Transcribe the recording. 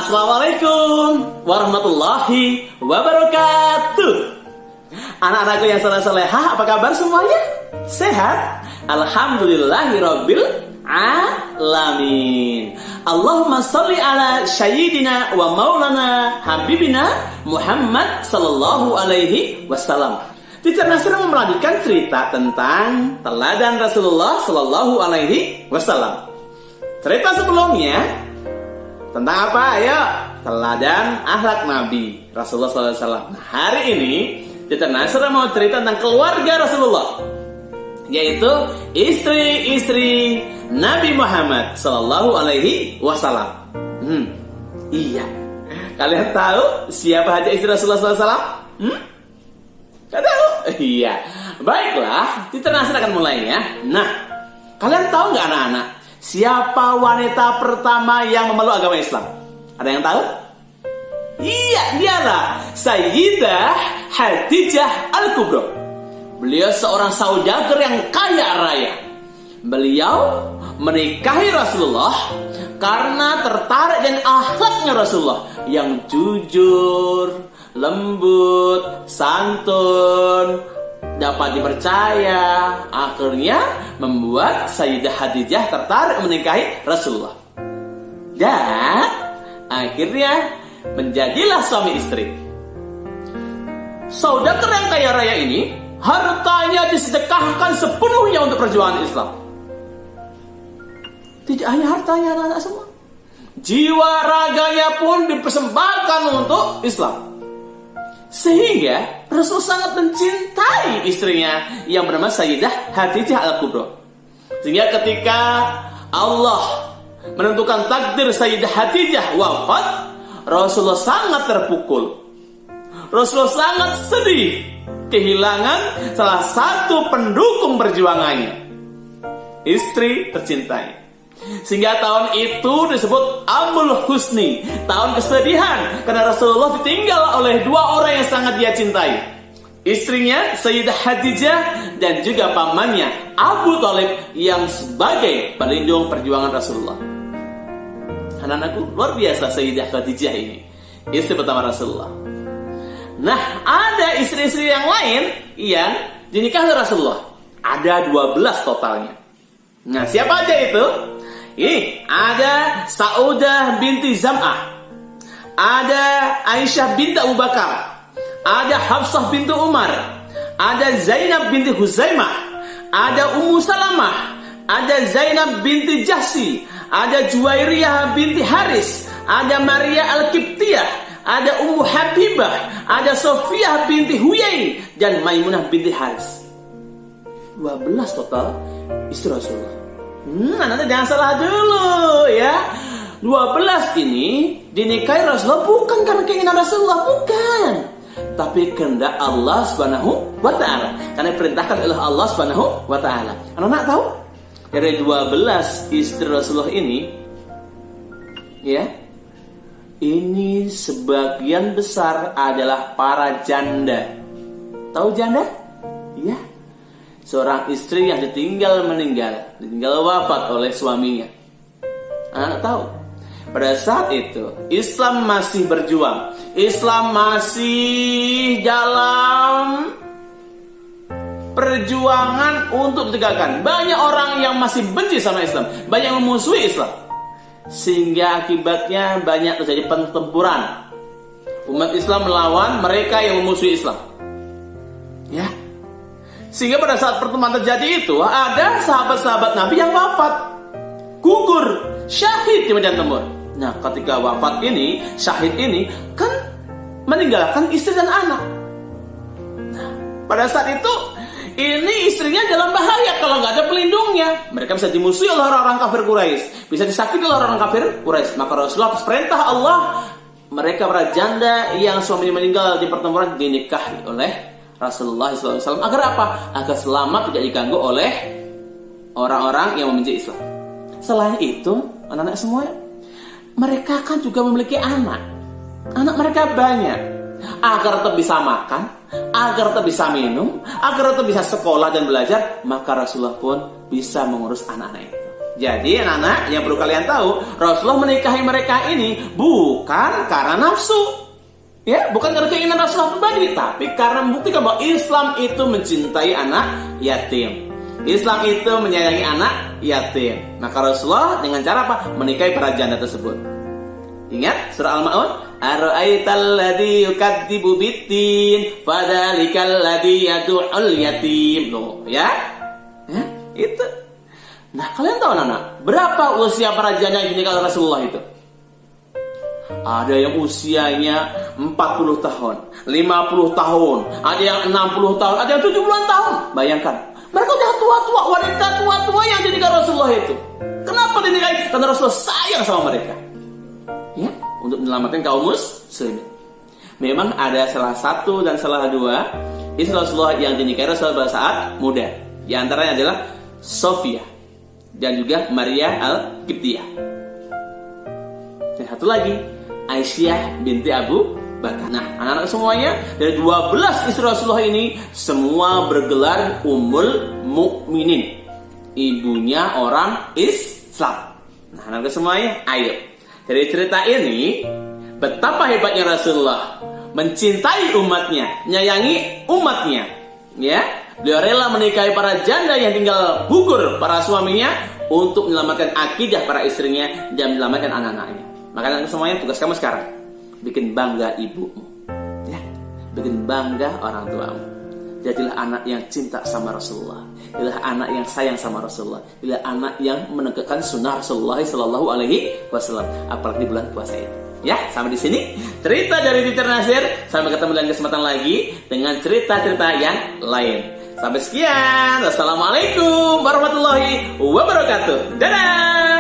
Assalamualaikum warahmatullahi wabarakatuh. Anak-anakku yang saleh-salehah, apa kabar semuanya? Sehat? Alhamdulillahirabbil alamin. Allahumma sholli ala sayyidina wa maulana habibina Muhammad sallallahu alaihi wasallam. Teacher Nasir melanjutkan cerita tentang teladan Rasulullah sallallahu alaihi wasallam. Cerita sebelumnya tentang apa? Ayo, teladan akhlak Nabi Rasulullah SAW. Nah, hari ini Teacher Nasir mau cerita tentang keluarga Rasulullah, yaitu istri-istri Nabi Muhammad Sallallahu Alaihi Wasallam. Iya, kalian tahu siapa aja istri Rasulullah SAW? Gak tahu? Iya. Baiklah, Teacher Nasir akan mulai ya. Nah, kalian tahu nggak anak-anak, siapa wanita pertama yang memeluk agama Islam? Ada yang tahu? Iya, dialah Sayyidah Khadijah Al-Kubra. Beliau seorang saudagar yang kaya raya. Beliau menikahi Rasulullah karena tertarik dengan akhlaknya Rasulullah yang jujur, lembut, santun, dapat dipercaya. Akhirnya membuat Sayyidah Khadijah tertarik menikahi Rasulullah. Dan akhirnya menjadilah suami istri. Saudagar yang kaya raya ini, hartanya disedekahkan sepenuhnya untuk perjuangan Islam. Tidak hanya hartanya, anak-anak semua, jiwa raganya pun dipersembahkan untuk Islam. Sehingga Rasul sangat mencintai istrinya yang bernama Sayyidah Khadijah Al-Kubra. Sehingga ketika Allah menentukan takdir Sayyidah Khadijah wafat, Rasulullah sangat terpukul. Rasulullah sangat sedih kehilangan salah satu pendukung perjuangannya, istri tercintanya. Sehingga tahun itu disebut Amul Husni, tahun kesedihan, karena Rasulullah ditinggal oleh dua orang yang sangat dia cintai, istrinya Sayyidah Khadijah dan juga pamannya Abu Thalib yang sebagai pelindung perjuangan Rasulullah. Anak-anakku, luar biasa Sayyidah Khadijah ini, istri pertama Rasulullah. Nah, ada istri-istri yang lain yang dinikahi oleh Rasulullah. Ada 12 totalnya. Nah, siapa aja itu? Ini ada Saudah binti Zam'ah, ada Aisyah binti Abu Bakar, ada Hafsah binti Umar, ada Zainab binti Huzaimah, ada Ummu Salamah, ada Zainab binti Jahsi, ada Juwairiyah binti Haris, ada Maria Al-Qibtiyah, ada Ummu Habibah, ada Sofiyah binti Huyai, dan Maimunah binti Haris. 12 total istri Rasulullah. Nanti jangan salah dulu ya. 12 ini dinikahi Rasulullah bukan karena keinginan Rasulullah, bukan, tapi kehendak Allah Subhanahu wa ta'ala, karena diperintahkan oleh Allah Subhanahu wa ta'ala. Anak-anak tahu? Dari 12 istri Rasulullah ini, ya, ini sebagian besar adalah para janda. Tahu janda? Ya, seorang istri yang ditinggal wafat oleh suaminya. Anak tahu? Pada saat itu Islam masih berjuang, Islam masih dalam perjuangan untuk ditegakkan. Banyak orang yang masih benci sama Islam, banyak yang memusuhi Islam, sehingga akibatnya banyak terjadi pertempuran. Umat Islam melawan mereka yang memusuhi Islam, ya. Sehingga pada saat pertemuan terjadi itu, ada sahabat-sahabat Nabi yang wafat, gugur, syahid di medan tempur. Nah, ketika wafat ini, syahid ini kan meninggalkan istri dan anak. Nah, pada saat itu ini istrinya dalam bahaya kalau nggak ada pelindungnya. Mereka bisa dimusuhi oleh orang-orang kafir Quraisy, bisa disakiti oleh orang kafir Quraisy. Maka Rasulullah atas perintah Allah, mereka para janda yang suaminya meninggal di pertempuran dinikahi oleh Rasulullah SAW. Agar apa? Agar selamat, tidak diganggu oleh orang-orang yang membenci Islam. Selain itu, anak-anak semua, mereka kan juga memiliki anak. Anak mereka banyak. Agar tetap bisa makan, agar tetap bisa minum, agar tetap bisa sekolah dan belajar, maka Rasulullah pun bisa mengurus anak-anak itu. Jadi anak-anak yang perlu kalian tahu, Rasulullah menikahi mereka ini bukan karena nafsu. Ya, bukan karena keinginan Rasulullah pribadi, tapi karena membuktikan bahwa Islam itu mencintai anak yatim. Islam itu menyayangi anak yatim. Maka Rasulullah dengan cara apa? Menikahi para janda tersebut. Ingat surah Al-Ma'un, ara'aital ladzi yukadzibu biddin fadzalikal ladzi yad'ul yatim. Loh, ya? Itu. Nah, kalian tahu anak, berapa usia para janda yang dinikah oleh Rasulullah itu? Ada yang usianya 40 tahun, 50 tahun, ada yang 60 tahun, ada yang 70 tahun. Bayangkan, mereka udah tua-tua, wanita tua-tua yang dinikah Rasulullah itu. Kenapa dinikahi? Karena Rasulullah sayang sama mereka. Ya, untuk menyelamatkan kaum muslimin. Memang ada salah satu dan salah dua istri Rasulullah yang dinikahi Rasulullah pada saat muda. Di antaranya adalah Sofia dan juga Maria Al-Qibtiyah. Dan satu lagi, Aisyah binti Abu Bakar. Nah, anak-anak semuanya dari 12 istri Rasulullah ini semua bergelar Ummul Mukminin. Ibunya orang Islam. Nah, anak-anak semuanya, ayo. Dari cerita ini, betapa hebatnya Rasulullah mencintai umatnya, menyayangi umatnya. Ya, beliau rela menikahi para janda yang tinggal gugur para suaminya untuk menyelamatkan akidah para istrinya dan menyelamatkan anak-anaknya. Makanya semuanya tugas kamu sekarang bikin bangga ibumu, ya, bikin bangga orang tuamu. Jadilah anak yang cinta sama Rasulullah, jadilah anak yang sayang sama Rasulullah, jadilah anak yang menegakkan sunnah Rasulullah Sallallahu Alaihi Wasallam. Apalagi bulan puasa ini. Ya, sampai di sini cerita dari Teacher Nasir. Sampai ketemu dalam kesempatan lagi dengan cerita-cerita yang lain. Sampai sekian. Wassalamualaikum warahmatullahi wabarakatuh. Dadah.